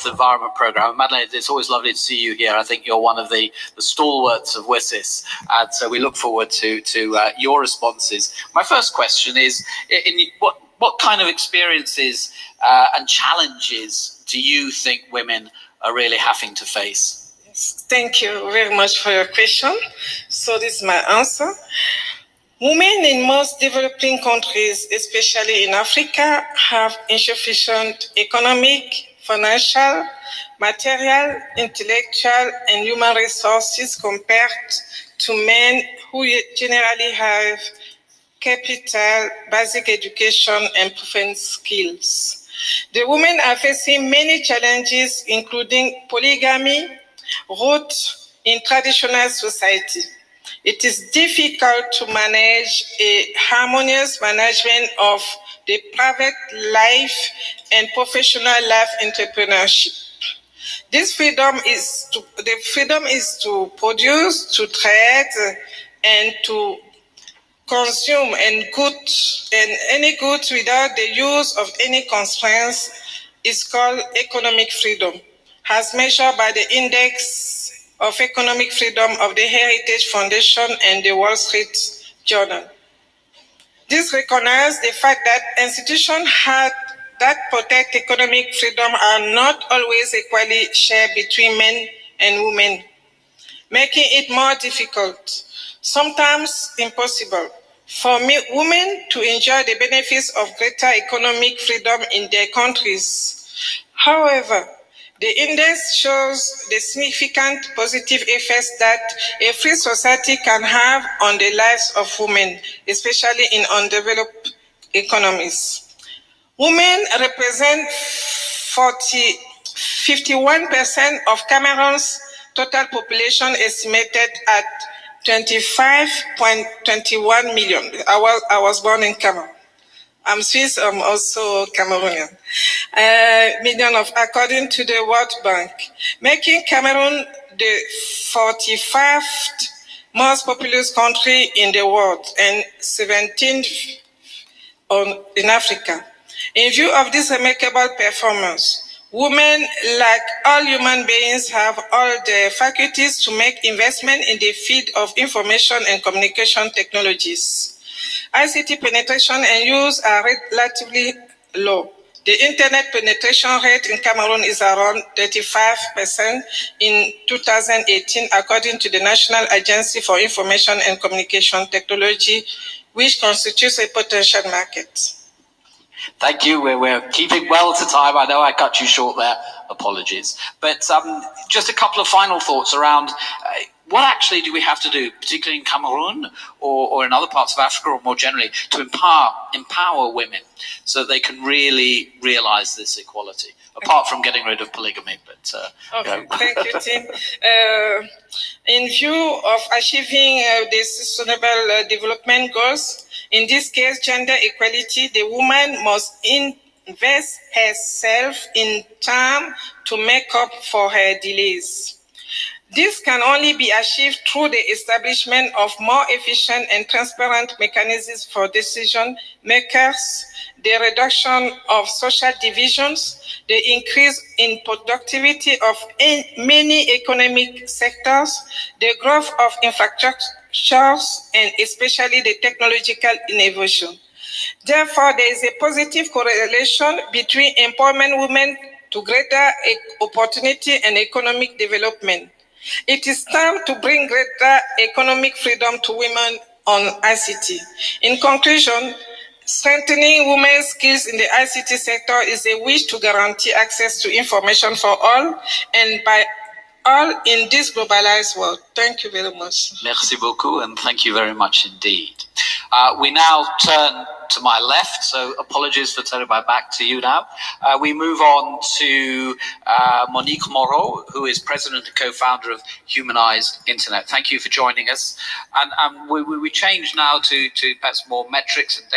Health Environment Programme. Madeleine, it's always lovely to see you here. I think you're one of the stalwarts of WSIS, and so we look forward to your responses. My first question is, what kind of experiences and challenges do you think women are really having to face? Yes, thank you very much for your question. So this is my answer. Women in most developing countries, especially in Africa, have insufficient economic, financial, material, intellectual, and human resources compared to men who generally have capital, basic education, and proven skills. The women are facing many challenges, including polygamy, roots in traditional society. It is difficult to manage a harmonious management of the private life and professional life entrepreneurship. This freedom is to produce, to trade, and to consume and any goods without the use of any constraints is called economic freedom, as measured by the Index of Economic Freedom of the Heritage Foundation and the Wall Street Journal. This recognizes the fact that institutions that protect economic freedom are not always equally shared between men and women, making it more difficult, sometimes impossible, for women to enjoy the benefits of greater economic freedom in their countries. However, the index shows the significant positive effects that a free society can have on the lives of women, especially in undeveloped economies. Women represent 51% of Cameroon's total population, estimated at 25.21 million. I was born in Cameroon. I'm Swiss, I'm also Cameroonian. According to the World Bank, making Cameroon the 45th most populous country in the world and 17th in Africa. In view of this remarkable performance, women, like all human beings, have all the faculties to make investment in the field of information and communication technologies. ICT penetration and use are relatively low. The internet penetration rate in Cameroon is around 35% in 2018, according to the National Agency for Information and Communication Technology, which constitutes a potential market. Thank you. We're keeping well to time. I know I cut you short there. Apologies. But just a couple of final thoughts around what actually do we have to do, particularly in Cameroon or in other parts of Africa or more generally, to empower women so they can really realize this equality, apart from getting rid of polygamy. But okay, thank you, Tim. In view of achieving the Sustainable Development Goals, in this case, gender equality, the woman must invest herself in time to make up for her delays. This can only be achieved through the establishment of more efficient and transparent mechanisms for decision makers, the reduction of social divisions, the increase in productivity of many economic sectors, the growth of infrastructures, and especially the technological innovation. Therefore, there is a positive correlation between employment women to greater opportunity and economic development. It is time to bring greater economic freedom to women on ICT. In conclusion, strengthening women's skills in the ICT sector is a wish to guarantee access to information for all and by all in this globalized world. Thank you very much. Merci beaucoup, and thank you very much indeed. We now turn to my left, so apologies for turning my back to you now. We move on to Monique Moreau, who is president and co-founder of Humanized Internet. Thank you for joining us. And we change now to perhaps more metrics and data.